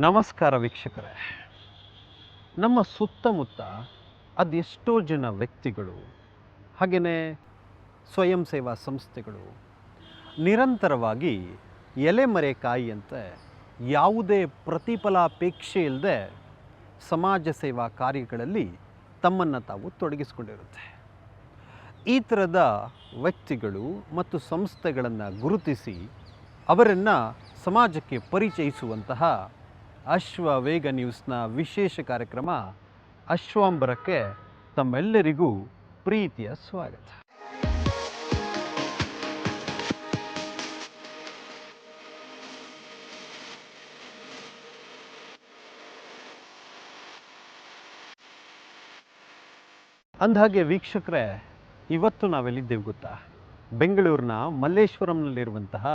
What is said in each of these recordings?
ನಮಸ್ಕಾರ ವೀಕ್ಷಕರೇ. ನಮ್ಮ ಸುತ್ತಮುತ್ತ ಅದೆಷ್ಟೋ ಜನ ವ್ಯಕ್ತಿಗಳು ಹಾಗೆಯೇ ಸ್ವಯಂ ಸೇವಾ ಸಂಸ್ಥೆಗಳು ನಿರಂತರವಾಗಿ ಎಲೆಮರೆಕಾಯಿಯಂತೆ ಯಾವುದೇ ಪ್ರತಿಫಲಾಪೇಕ್ಷೆ ಇಲ್ಲದೆ ಸಮಾಜ ಸೇವಾ ಕಾರ್ಯಗಳಲ್ಲಿ ತಮ್ಮನ್ನು ತಾವು ತೊಡಗಿಸಿಕೊಂಡಿರುತ್ತೆ. ಈ ಥರದ ವ್ಯಕ್ತಿಗಳು ಮತ್ತು ಸಂಸ್ಥೆಗಳನ್ನು ಗುರುತಿಸಿ ಅವರನ್ನು ಸಮಾಜಕ್ಕೆ ಪರಿಚಯಿಸುವಂತಹ ಅಶ್ವವೇಗ ನ್ಯೂಸ್ನ ವಿಶೇಷ ಕಾರ್ಯಕ್ರಮ ಅಶ್ವಾಂಬರಕ್ಕೆ ತಮ್ಮೆಲ್ಲರಿಗೂ ಪ್ರೀತಿಯ ಸ್ವಾಗತ. ಅಂದಹಾಗೆ ವೀಕ್ಷಕರೇ, ಇವತ್ತು ನಾವೆಲ್ಲಿದ್ದೇವೆ ಗೊತ್ತಾ? ಬೆಂಗಳೂರಿನ ಮಲ್ಲೇಶ್ವರಂನಲ್ಲಿರುವಂತಹ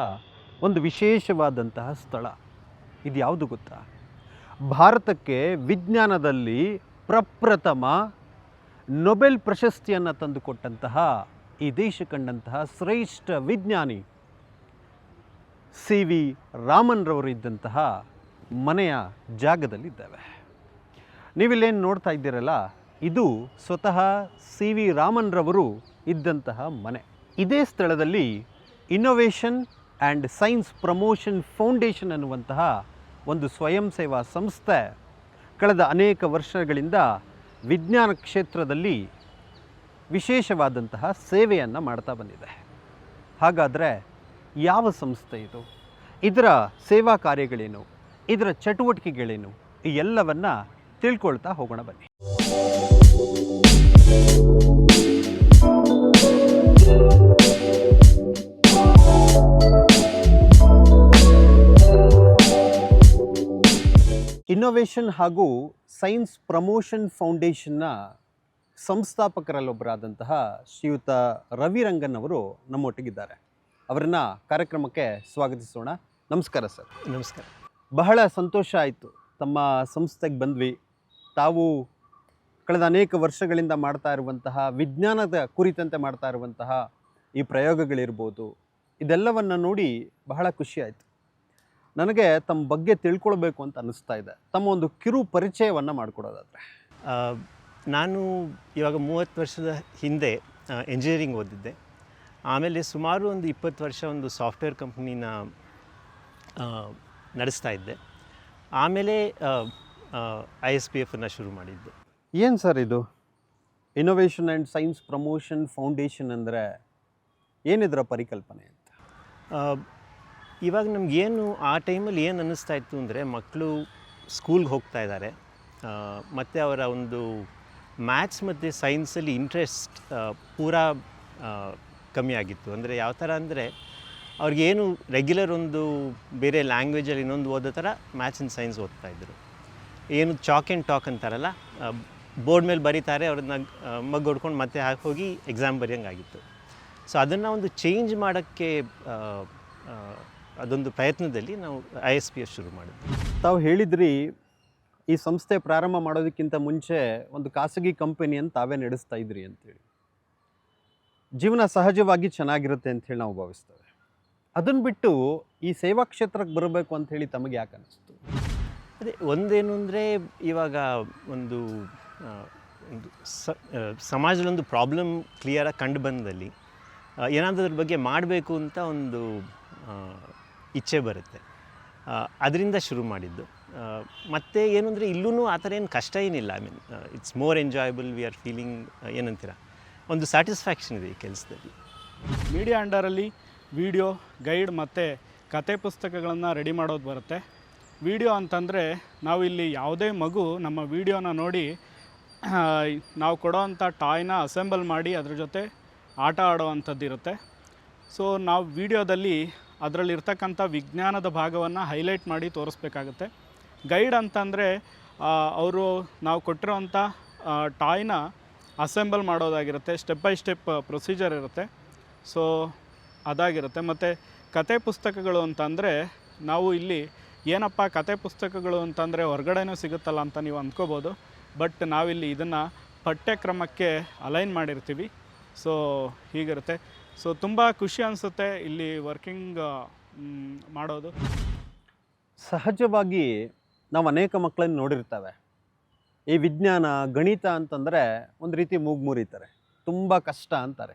ಒಂದು ವಿಶೇಷವಾದಂತಹ ಸ್ಥಳ. ಇದು ಯಾವುದು ಗೊತ್ತಾ? ಭಾರತಕ್ಕೆ ವಿಜ್ಞಾನದಲ್ಲಿ ಪ್ರಪ್ರಥಮ ನೊಬೆಲ್ ಪ್ರಶಸ್ತಿಯನ್ನು ತಂದುಕೊಟ್ಟಂತಹ, ಈ ದೇಶ ಕಂಡಂತಹ ಶ್ರೇಷ್ಠ ವಿಜ್ಞಾನಿ ಸಿ.ವಿ. ರಾಮನ್ರವರು ಇದ್ದಂತಹ ಮನೆಯ ಜಾಗದಲ್ಲಿದ್ದೇವೆ. ನೀವಿಲ್ಲೇನು ನೋಡ್ತಾ ಇದ್ದೀರಲ್ಲ, ಇದು ಸ್ವತಃ ಸಿ.ವಿ. ರಾಮನ್ರವರು ಇದ್ದಂತಹ ಮನೆ. ಇದೇ ಸ್ಥಳದಲ್ಲಿ innovation and science promotion foundation ಅನ್ನುವಂತಹ ಒಂದು ಸ್ವಯಂ ಸೇವಾ ಸಂಸ್ಥೆ ಕಳೆದ ಅನೇಕ ವರ್ಷಗಳಿಂದ ವಿಜ್ಞಾನ ಕ್ಷೇತ್ರದಲ್ಲಿ ವಿಶೇಷವಾದಂತಹ ಸೇವೆಯನ್ನು ಮಾಡ್ತಾ ಬಂದಿದೆ. ಹಾಗಾದರೆ ಯಾವ ಸಂಸ್ಥೆ ಇದು? ಇದರ ಸೇವಾ ಕಾರ್ಯಗಳೇನು? ಇದರ ಚಟುವಟಿಕೆಗಳೇನು? ಈ ಎಲ್ಲವನ್ನು ತಿಳ್ಕೊಳ್ತಾ ಹೋಗೋಣ ಬನ್ನಿ. ಇನ್ನೋವೇಷನ್ ಹಾಗೂ ಸೈನ್ಸ್ ಪ್ರಮೋಷನ್ ಫೌಂಡೇಶನ್ನ ಸಂಸ್ಥಾಪಕರಲ್ಲೊಬ್ಬರಾದಂತಹ ಶ್ರೀಯುತ ರವಿರಂಗನ್ ಅವರು ನಮ್ಮೊಟ್ಟಿಗಿದ್ದಾರೆ. ಅವರನ್ನು ಕಾರ್ಯಕ್ರಮಕ್ಕೆ ಸ್ವಾಗತಿಸೋಣ. ನಮಸ್ಕಾರ ಸರ್. ನಮಸ್ಕಾರ. ಬಹಳ ಸಂತೋಷ ಆಯಿತು, ತಮ್ಮ ಸಂಸ್ಥೆಗೆ ಬಂದ್ವಿ. ತಾವು ಕಳೆದ ಅನೇಕ ವರ್ಷಗಳಿಂದ ಮಾಡ್ತಾ ಇರುವಂತಹ ವಿಜ್ಞಾನದ ಕುರಿತಂತೆ ಮಾಡ್ತಾ ಇರುವಂತಹ ಈ ಪ್ರಯೋಗಗಳಿರ್ಬೋದು, ಇದೆಲ್ಲವನ್ನು ನೋಡಿ ಬಹಳ ಖುಷಿ ಆಯಿತು. ನನಗೆ ತಮ್ಮ ಬಗ್ಗೆ ತಿಳ್ಕೊಳ್ಬೇಕು ಅಂತ ಅನ್ನಿಸ್ತಾ ಇದೆ. ತಮ್ಮ ಒಂದು ಕಿರು ಪರಿಚಯವನ್ನು ಮಾಡಿಕೊಡೋದಾದರೆ. ನಾನು ಇವಾಗ 30 ವರ್ಷದ ಹಿಂದೆ ಎಂಜಿನಿಯರಿಂಗ್ ಓದಿದ್ದೆ. ಆಮೇಲೆ ಸುಮಾರು ಒಂದು 20 ವರ್ಷ ಒಂದು ಸಾಫ್ಟ್ವೇರ್ ಕಂಪ್ನಿನ ನಡೆಸ್ತಾ ಇದ್ದೆ. ಆಮೇಲೆ ISPFನ್ನು ಶುರು ಮಾಡಿದ್ದೆ. ಏನು ಸರ್ ಇದು innovation and science promotion foundation ಅಂದರೆ ಏನಿದರ ಪರಿಕಲ್ಪನೆ ಅಂತ? ಇವಾಗ ನಮಗೇನು ಆ ಟೈಮಲ್ಲಿ ಏನು ಅನ್ನಿಸ್ತಾ ಇತ್ತು ಅಂದರೆ, ಮಕ್ಕಳು ಸ್ಕೂಲ್ಗೆ ಹೋಗ್ತಾ ಇದ್ದಾರೆ, ಮತ್ತು ಅವರ ಒಂದು ಮ್ಯಾಥ್ಸ್ ಮತ್ತು ಸೈನ್ಸಲ್ಲಿ ಇಂಟ್ರೆಸ್ಟ್ ಪೂರಾ ಕಮ್ಮಿ ಆಗಿತ್ತು. ಅಂದರೆ ಯಾವ ಥರ ಅಂದರೆ, ಅವ್ರಿಗೇನು ರೆಗ್ಯುಲರ್ ಒಂದು ಬೇರೆ ಲ್ಯಾಂಗ್ವೇಜಲ್ಲಿ ಇನ್ನೊಂದು ಓದೋ ಥರ ಮ್ಯಾಥ್ಸ್ ಆ್ಯಂಡ್ ಸೈನ್ಸ್ ಓದ್ತಾಯಿದ್ರು. ಏನು ಚಾಕ್ ಆ್ಯಂಡ್ ಟಾಕ್ ಅಂತಾರಲ್ಲ, ಬೋರ್ಡ್ ಮೇಲೆ ಬರೀತಾರೆ, ಅವ್ರನ್ನ ಮಗ್ ಹೊಡ್ಕೊಂಡು ಮತ್ತೆ ಹೋಗಿ ಎಕ್ಸಾಮ್ ಬರೆಯೋಂಗಾಗಿತ್ತು. ಸೊ ಅದನ್ನು ಒಂದು ಚೇಂಜ್ ಮಾಡೋಕ್ಕೆ ಅದೊಂದು ಪ್ರಯತ್ನದಲ್ಲಿ ನಾವು ISPF ಶುರು ಮಾಡಿದ್ವಿ. ತಾವು ಹೇಳಿದ್ರಿ, ಈ ಸಂಸ್ಥೆ ಪ್ರಾರಂಭ ಮಾಡೋದಕ್ಕಿಂತ ಮುಂಚೆ ಒಂದು ಖಾಸಗಿ ಕಂಪನಿಯನ್ನು ತಾವೇ ನಡೆಸ್ತಾ ಇದ್ರಿ ಅಂತೇಳಿ. ಜೀವನ ಸಹಜವಾಗಿ ಚೆನ್ನಾಗಿರುತ್ತೆ ಅಂಥೇಳಿ ನಾವು ಭಾವಿಸ್ತೇವೆ. ಅದನ್ನು ಬಿಟ್ಟು ಈ ಸೇವಾ ಕ್ಷೇತ್ರಕ್ಕೆ ಬರಬೇಕು ಅಂಥೇಳಿ ತಮಗೆ ಯಾಕೆ ಅನ್ನಿಸ್ತು? ಅದೇ ಒಂದೇನು ಅಂದರೆ, ಇವಾಗ ಒಂದು ಸಮಾಜದಲ್ಲೊಂದು ಪ್ರಾಬ್ಲಮ್ ಕ್ಲಿಯರಾಗಿ ಕಂಡು ಬಂದಲ್ಲಿ ಏನಾದರೂ ಅದ್ರ ಬಗ್ಗೆ ಮಾಡಬೇಕು ಅಂತ ಒಂದು ಇಚ್ಛೆ ಬರುತ್ತೆ. ಅದರಿಂದ ಶುರು ಮಾಡಿದ್ದು. ಮತ್ತು ಏನು ಅಂದರೆ, ಇಲ್ಲೂ ಆ ಥರ ಏನು ಕಷ್ಟ ಏನಿಲ್ಲ. I mean it's more enjoyable. We are feeling, ಏನಂತೀರ, ಒಂದು ಸ್ಯಾಟಿಸ್ಫ್ಯಾಕ್ಷನ್ ಇದೆ ಈ ಕೆಲಸದಲ್ಲಿ. ಮೀಡಿಯಾ ಅಂಡರಲ್ಲಿ ವಿಡಿಯೋ, ಗೈಡ್ ಮತ್ತು ಕತೆ ಪುಸ್ತಕಗಳನ್ನು ರೆಡಿ ಮಾಡೋದು ಬರುತ್ತೆ. ವಿಡಿಯೋ ಅಂತಂದರೆ, ನಾವು ಇಲ್ಲಿ ಯಾವುದೇ ಮಗು ನಮ್ಮ ವಿಡಿಯೋನ ನೋಡಿ ನಾವು ಕೊಡೋವಂಥ ಟಾಯ್ನ ಅಸೆಂಬಲ್ ಮಾಡಿ ಅದ್ರ ಜೊತೆ ಆಟ ಆಡೋವಂಥದ್ದು ಇರುತ್ತೆ. ಸೊ ನಾವು ವಿಡಿಯೋದಲ್ಲಿ ಅದರಲ್ಲಿರ್ತಕ್ಕಂಥ ವಿಜ್ಞಾನದ ಭಾಗವನ್ನು ಹೈಲೈಟ್ ಮಾಡಿ ತೋರಿಸ್ಬೇಕಾಗುತ್ತೆ. ಗೈಡ್ ಅಂತಂದರೆ, ಅವರು ನಾವು ಕೊಟ್ಟಿರೋವಂಥ ಟಾಯ್ನ ಅಸೆಂಬಲ್ ಮಾಡೋದಾಗಿರುತ್ತೆ. ಸ್ಟೆಪ್ ಬೈ ಸ್ಟೆಪ್ ಪ್ರೊಸೀಜರ್ ಇರುತ್ತೆ. ಸೊ ಅದಾಗಿರುತ್ತೆ. ಮತ್ತು ಕತೆ ಪುಸ್ತಕಗಳು ಅಂತಂದರೆ, ನಾವು ಇಲ್ಲಿ ಏನಪ್ಪ ಕತೆ ಪುಸ್ತಕಗಳು ಅಂತಂದರೆ ಹೊರಗಡೆನೂ ಸಿಗುತ್ತಲ್ಲ ಅಂತ ನೀವು ಅಂದ್ಕೋಬೋದು. ಬಟ್ ನಾವಿಲ್ಲಿ ಇದನ್ನು ಪಠ್ಯಕ್ರಮಕ್ಕೆ ಅಲೈನ್ ಮಾಡಿರ್ತೀವಿ. ಸೊ ಹೀಗಿರುತ್ತೆ. ಸೊ ತುಂಬ ಖುಷಿ ಅನಿಸುತ್ತೆ ಇಲ್ಲಿ ವರ್ಕಿಂಗ್ ಮಾಡೋದು. ಸಹಜವಾಗಿ ನಾವು ಅನೇಕ ಮಕ್ಕಳನ್ನು ನೋಡಿರ್ತೇವೆ. ಈ ವಿಜ್ಞಾನ ಗಣಿತ ಅಂತಂದರೆ ಒಂದು ರೀತಿ ಮೂಗ್ಮುರಿತಾರೆ, ತುಂಬ ಕಷ್ಟ ಅಂತಾರೆ.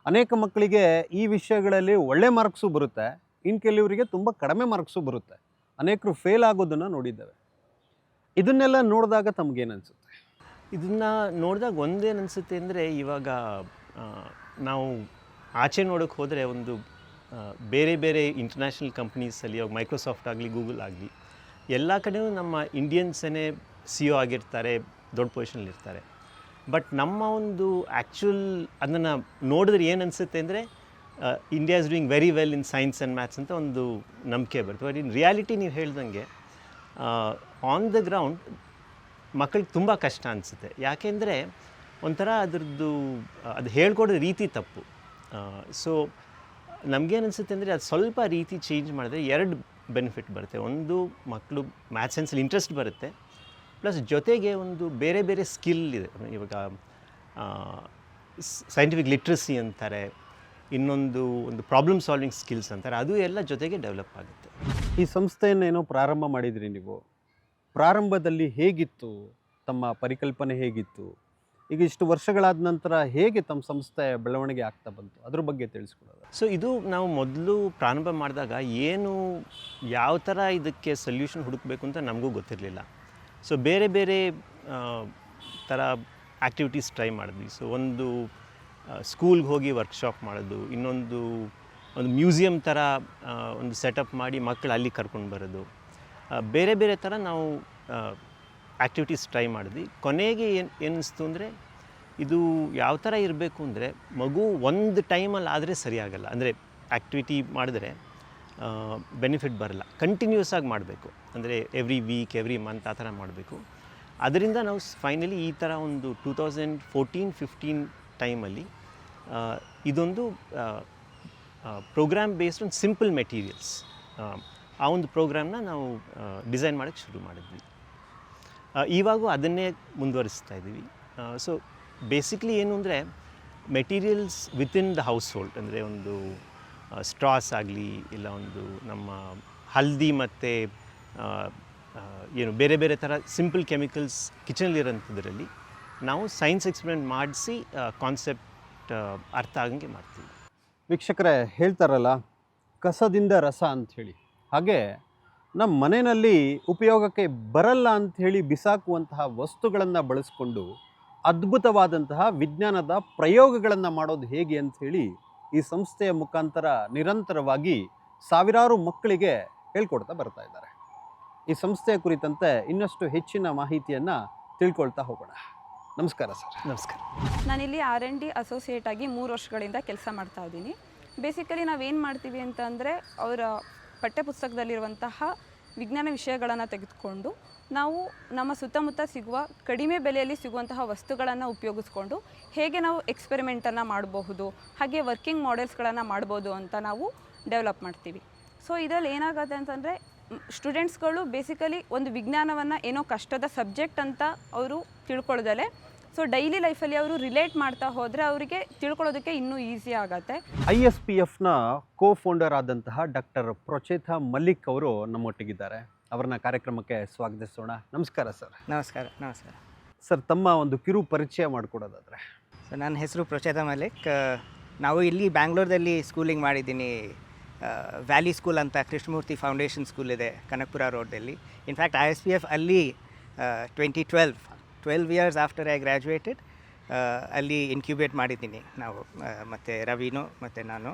ಅನೇಕ ಮಕ್ಕಳಿಗೆ ಈ ವಿಷಯಗಳಲ್ಲಿ ಒಳ್ಳೆ ಮಾರ್ಕ್ಸು ಬರುತ್ತೆ, ಇನ್ನು ಕೆಲವರಿಗೆ ತುಂಬ ಕಡಿಮೆ ಮಾರ್ಕ್ಸು ಬರುತ್ತೆ. ಅನೇಕರು ಫೇಲ್ ಆಗೋದನ್ನು ನೋಡಿದ್ದೇವೆ. ಇದನ್ನೆಲ್ಲ ನೋಡಿದಾಗ ತಮಗೇನು ಅನಿಸುತ್ತೆ? ಇದನ್ನು ನೋಡಿದಾಗ ಒಂದೇನು ಅನಿಸುತ್ತೆ ಅಂದರೆ, ಇವಾಗ ನಾವು ಆಚೆ ನೋಡೋಕ್ಕೆ ಹೋದರೆ ಒಂದು ಬೇರೆ ಬೇರೆ ಇಂಟರ್ನ್ಯಾಷನಲ್ ಕಂಪ್ನೀಸಲ್ಲಿ, ಇವಾಗ ಮೈಕ್ರೋಸಾಫ್ಟ್ ಆಗಲಿ, ಗೂಗಲ್ ಆಗಲಿ, ಎಲ್ಲ ಕಡೆಯೂ ನಮ್ಮ ಇಂಡಿಯನ್ಸೇ CEO ಆಗಿರ್ತಾರೆ, ದೊಡ್ಡ ಪೊಸಿಷನಲ್ಲಿರ್ತಾರೆ. ಬಟ್ ನಮ್ಮ ಒಂದು ಆ್ಯಕ್ಚುಲ್ ಅದನ್ನು ನೋಡಿದ್ರೆ ಏನು ಅನಿಸುತ್ತೆ ಅಂದರೆ, India is doing very well in science and maths ಅಂತ ಒಂದು ನಂಬಿಕೆ ಬರುತ್ತೆ. ಬಟ್ ಇನ್ ರಿಯಾಲಿಟಿ ನೀವು ಹೇಳ್ದಂಗೆ ಆನ್ ದ ಗ್ರೌಂಡ್ ಮಕ್ಕಳಿಗೆ ತುಂಬ ಕಷ್ಟ ಅನಿಸುತ್ತೆ. ಯಾಕೆಂದರೆ ಒಂಥರ ಅದರದ್ದು ಅದು ಹೇಳ್ಕೊಡೋ ರೀತಿ ತಪ್ಪು. ಸೊ ನಮಗೇನು ಅನಿಸುತ್ತೆ ಅಂದರೆ, ಅದು ಸ್ವಲ್ಪ ರೀತಿ ಚೇಂಜ್ ಮಾಡಿದ್ರೆ 2 ಬೆನಿಫಿಟ್ ಬರುತ್ತೆ. ಒಂದು, ಮಕ್ಕಳು ಮ್ಯಾಥ್ಸ್ ಸೈನ್ಸಲ್ಲಿ ಇಂಟ್ರೆಸ್ಟ್ ಬರುತ್ತೆ, ಪ್ಲಸ್ ಜೊತೆಗೆ ಒಂದು ಬೇರೆ ಬೇರೆ ಸ್ಕಿಲ್ ಇದೆ. ಇವಾಗ ಸೈಂಟಿಫಿಕ್ ಲಿಟ್ರಸಿ ಅಂತಾರೆ, ಇನ್ನೊಂದು ಪ್ರಾಬ್ಲಮ್ ಸಾಲ್ವಿಂಗ್ ಸ್ಕಿಲ್ಸ್ ಅಂತಾರೆ, ಅದು ಎಲ್ಲ ಜೊತೆಗೆ ಡೆವಲಪ್ ಆಗುತ್ತೆ. ಈ ಸಂಸ್ಥೆಯನ್ನೇನೋ ಪ್ರಾರಂಭ ಮಾಡಿದ್ರಿ ನೀವು. ಪ್ರಾರಂಭದಲ್ಲಿ ಹೇಗಿತ್ತು? ತಮ್ಮ ಪರಿಕಲ್ಪನೆ ಹೇಗಿತ್ತು? ಈಗ ಇಷ್ಟು ವರ್ಷಗಳಾದ ನಂತರ ಹೇಗೆ ತಮ್ಮ ಸಂಸ್ಥೆ ಬೆಳವಣಿಗೆ ಆಗ್ತಾ ಬಂತು? ಅದ್ರ ಬಗ್ಗೆ ತಿಳಿಸ್ಕೊಡೋದು. ಸೊ ಇದು ನಾವು ಮೊದಲು ಪ್ರಾರಂಭ ಮಾಡಿದಾಗ ಯಾವ ಥರ ಇದಕ್ಕೆ ಸೊಲ್ಯೂಷನ್ ಹುಡುಕಬೇಕು ಅಂತ ನಮಗೂ ಗೊತ್ತಿರಲಿಲ್ಲ. ಸೊ ಬೇರೆ ಬೇರೆ ಥರ ಆ್ಯಕ್ಟಿವಿಟೀಸ್ ಟ್ರೈ ಮಾಡಿದ್ವಿ. ಸೊ ಒಂದು ಸ್ಕೂಲ್ಗೆ ಹೋಗಿ ವರ್ಕ್ಶಾಪ್ ಮಾಡೋದು, ಇನ್ನೊಂದು ಮ್ಯೂಸಿಯಂ ಥರ ಒಂದು ಸೆಟಪ್ ಮಾಡಿ ಮಕ್ಕಳು ಅಲ್ಲಿ ಕರ್ಕೊಂಡು ಬರೋದು, ಬೇರೆ ಬೇರೆ ಥರ ನಾವು ಆ್ಯಕ್ಟಿವಿಟೀಸ್ ಟ್ರೈ ಮಾಡಿದ್ವಿ. ಕೊನೆಗೆ ಏನಿಸ್ತು ಅಂದರೆ, ಇದು ಯಾವ ಥರ ಇರಬೇಕು ಅಂದರೆ, ಮಗು ಒಂದು ಟೈಮಲ್ಲಿ ಆದರೆ ಸರಿಯಾಗಲ್ಲ. ಅಂದರೆ ಆ್ಯಕ್ಟಿವಿಟಿ ಮಾಡಿದ್ರೆ ಬೆನಿಫಿಟ್ ಬರಲ್ಲ, ಕಂಟಿನ್ಯೂಸ್ ಆಗಿ ಮಾಡಬೇಕು. ಅಂದರೆ ಎವ್ರಿ ವೀಕ್, ಎವ್ರಿ ಮಂತ್ ಆ ಥರ ಮಾಡಬೇಕು. ಅದರಿಂದ ನಾವು ಫೈನಲಿ ಈ ಥರ ಒಂದು 2014-15 ಟೈಮಲ್ಲಿ ಇದೊಂದು program based on simple materials, ಆ ಒಂದು ಪ್ರೋಗ್ರಾಮ್ನ ನಾವು ಡಿಸೈನ್ ಮಾಡೋಕ್ಕೆ ಶುರು ಮಾಡಿದ್ವಿ. ಇವಾಗೂ ಅದನ್ನೇ ಮುಂದುವರಿಸ್ತಾ ಇದ್ದೀವಿ. ಸೊ ಬೇಸಿಕ್ಲಿ ಏನು ಅಂದರೆ, materials within the house hold, ಅಂದರೆ ಒಂದು ಸ್ಟ್ರಾಸ್ ಆಗಲಿ, ಇಲ್ಲ ಒಂದು ನಮ್ಮ ಹಲ್ದಿ ಮತ್ತು ಏನು ಬೇರೆ ಬೇರೆ ಥರ ಸಿಂಪಲ್ ಕೆಮಿಕಲ್ಸ್ ಕಿಚನಲ್ಲಿರೋಂಥದ್ರಲ್ಲಿ ನಾವು ಸೈನ್ಸ್ ಎಕ್ಸ್ಪೆರಿಮೆಂಟ್ ಮಾಡಿಸಿ ಕಾನ್ಸೆಪ್ಟ್ ಅರ್ಥ ಆಗಂಗೆ ಮಾಡ್ತೀವಿ. ವೀಕ್ಷಕರೇ, ಹೇಳ್ತಾರಲ್ಲ ಕಸದಿಂದ ರಸ ಅಂಥೇಳಿ, ಹಾಗೆ ನಮ್ಮ ಮನೆಯಲ್ಲಿ ಉಪಯೋಗಕ್ಕೆ ಬರಲ್ಲ ಅಂಥೇಳಿ ಬಿಸಾಕುವಂತಹ ವಸ್ತುಗಳನ್ನು ಬಳಸ್ಕೊಂಡು ಅದ್ಭುತವಾದಂತಹ ವಿಜ್ಞಾನದ ಪ್ರಯೋಗಗಳನ್ನು ಮಾಡೋದು ಹೇಗೆ ಅಂಥೇಳಿ ಈ ಸಂಸ್ಥೆಯ ಮುಖಾಂತರ ನಿರಂತರವಾಗಿ ಸಾವಿರಾರು ಮಕ್ಕಳಿಗೆ ಹೇಳ್ಕೊಡ್ತಾ ಬರ್ತಾ ಇದ್ದಾರೆ. ಈ ಸಂಸ್ಥೆಯ ಕುರಿತಂತೆ ಇನ್ನಷ್ಟು ಹೆಚ್ಚಿನ ಮಾಹಿತಿಯನ್ನು ತಿಳ್ಕೊಳ್ತಾ ಹೋಗೋಣ. ನಮಸ್ಕಾರ ಸರ್. ನಮಸ್ಕಾರ. ನಾನಿಲ್ಲಿ R&D ಅಸೋಸಿಯೇಟ್ ಆಗಿ 3 ವರ್ಷಗಳಿಂದ ಕೆಲಸ ಮಾಡ್ತಾ ಇದ್ದೀನಿ. ಬೇಸಿಕಲಿ ನಾವೇನು ಮಾಡ್ತೀವಿ ಅಂತಂದರೆ, ಅವರ ಪಠ್ಯಪುಸ್ತಕದಲ್ಲಿರುವಂತಹ ವಿಜ್ಞಾನ ವಿಷಯಗಳನ್ನು ತೆಗೆದುಕೊಂಡು ನಾವು ನಮ್ಮ ಸುತ್ತಮುತ್ತ ಸಿಗುವ ಕಡಿಮೆ ಬೆಲೆಯಲ್ಲಿ ಸಿಗುವಂತಹ ವಸ್ತುಗಳನ್ನು ಉಪಯೋಗಿಸ್ಕೊಂಡು ಹೇಗೆ ನಾವು ಎಕ್ಸ್ಪೆರಿಮೆಂಟನ್ನು ಮಾಡಬಹುದು, ಹಾಗೆ ವರ್ಕಿಂಗ್ ಮಾಡೆಲ್ಸ್ಗಳನ್ನು ಮಾಡ್ಬೋದು ಅಂತ ನಾವು ಡೆವಲಪ್ ಮಾಡ್ತೀವಿ. ಸೊ ಇದರಲ್ಲಿ ಏನಾಗುತ್ತೆ ಅಂತಂದರೆ, ಸ್ಟೂಡೆಂಟ್ಸ್ಗಳು ಬೇಸಿಕಲಿ ಒಂದು ವಿಜ್ಞಾನವನ್ನು ಏನೋ ಕಷ್ಟದ ಸಬ್ಜೆಕ್ಟ್ ಅಂತ ಅವರು ತಿಳ್ಕೊಳ್ಳೋದಲ್ಲೇ, ಸೊ ಡೈಲಿ ಲೈಫಲ್ಲಿ ಅವರು ರಿಲೇಟ್ ಮಾಡ್ತಾ ಹೋದರೆ ಅವರಿಗೆ ತಿಳ್ಕೊಳ್ಳೋದಕ್ಕೆ ಇನ್ನೂ ಈಸಿ ಆಗುತ್ತೆ. ISPFನ ಕೋ-ಫೌಂಡರ್ ಆದಂತಹ ಡಾಕ್ಟರ್ ಪ್ರಚೇತಾ ಮಲ್ಲಿಕ್ ಅವರು ನಮ್ಮೊಟ್ಟಿಗಿದ್ದಾರೆ. ಅವರನ್ನ ಕಾರ್ಯಕ್ರಮಕ್ಕೆ ಸ್ವಾಗತಿಸೋಣ. ನಮಸ್ಕಾರ ಸರ್. ನಮಸ್ಕಾರ. ನಮಸ್ಕಾರ ಸರ್, ತಮ್ಮ ಒಂದು ಕಿರು ಪರಿಚಯ ಮಾಡಿಕೊಡೋದಾದರೆ. ಸೊ ನನ್ನ ಹೆಸರು ಪ್ರಚೇತಾ ಮಲ್ಲಿಕ್. ನಾವು ಇಲ್ಲಿ ಬ್ಯಾಂಗ್ಳೂರ್ದಲ್ಲಿ ಸ್ಕೂಲಿಂಗ್ ಮಾಡಿದ್ದೀನಿ. ವ್ಯಾಲಿ ಸ್ಕೂಲ್ ಅಂತ ಕೃಷ್ಣಮೂರ್ತಿ ಫೌಂಡೇಶನ್ ಸ್ಕೂಲ್ ಇದೆ ಕನಕಪುರ ರೋಡಲ್ಲಿ. ಇನ್ಫ್ಯಾಕ್ಟ್ ISPF ಅಲ್ಲಿ 12 ಇಯರ್ಸ್ ಆಫ್ಟರ್ ಐ ಗ್ರ್ಯಾಜುಯೇಟೆಡ್ ಅಲ್ಲಿ ಇನ್ಕ್ಯುಬೇಟ್ ಮಾಡಿದ್ದೀನಿ ನಾವು, ಮತ್ತು ರವಿನು ಮತ್ತು ನಾನು.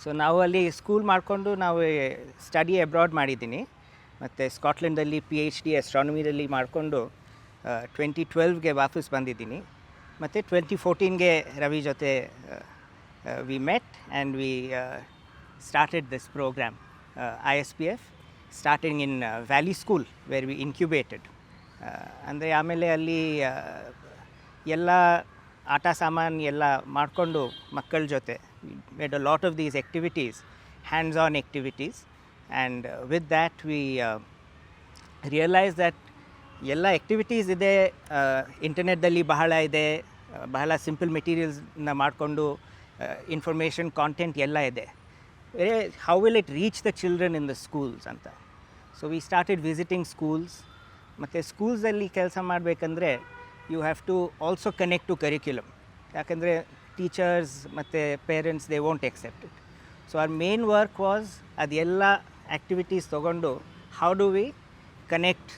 ಸೊ ನಾವು ಅಲ್ಲಿ ಸ್ಕೂಲ್ ಮಾಡಿಕೊಂಡು ನಾವು ಸ್ಟಡಿ ಅಬ್ರಾಡ್ ಮಾಡಿದ್ದೀನಿ, ಮತ್ತು ಸ್ಕಾಟ್ಲೆಂಡಲ್ಲಿ PhD ಅಸ್ಟ್ರಾನಮಿದಲ್ಲಿ ಮಾಡಿಕೊಂಡು 2012ಗೆ ವಾಪಸ್ ಬಂದಿದ್ದೀನಿ. ಮತ್ತು 2014ಗೆ ರವಿ ಜೊತೆ we met and we started this program, ISPF, starting in Valley School where we incubated. ಅಂದರೆ ಆಮೇಲೆ ಅಲ್ಲಿ ಎಲ್ಲ ಆಟ ಸಾಮಾನು ಎಲ್ಲ ಮಾಡಿಕೊಂಡು ಮಕ್ಕಳ ಜೊತೆ made a lot of these activities, hands on activities, and with that we realise that ಎಲ್ಲ ಆ್ಯಕ್ಟಿವಿಟೀಸ್ ಇದೆ, ಇಂಟರ್ನೆಟ್ದಲ್ಲಿ ಬಹಳ ಇದೆ, ಬಹಳ ಸಿಂಪಲ್ ಮೆಟೀರಿಯಲ್ಸ್ನ ಮಾಡಿಕೊಂಡು ಇನ್ಫಾರ್ಮೇಷನ್ ಕಾಂಟೆಂಟ್ ಎಲ್ಲ ಇದೆ. How will it reach the children in the schools ಅಂತ. So we started visiting schools. ಮತ್ತು ಸ್ಕೂಲ್ಸಲ್ಲಿ ಕೆಲಸ ಮಾಡಬೇಕಂದ್ರೆ you have to also connect to curriculum. ಯಾಕಂದರೆ ಟೀಚರ್ಸ್ ಮತ್ತು parents they won't accept it. So our main work was ಅದೆಲ್ಲ activities ತೊಗೊಂಡು how do we connect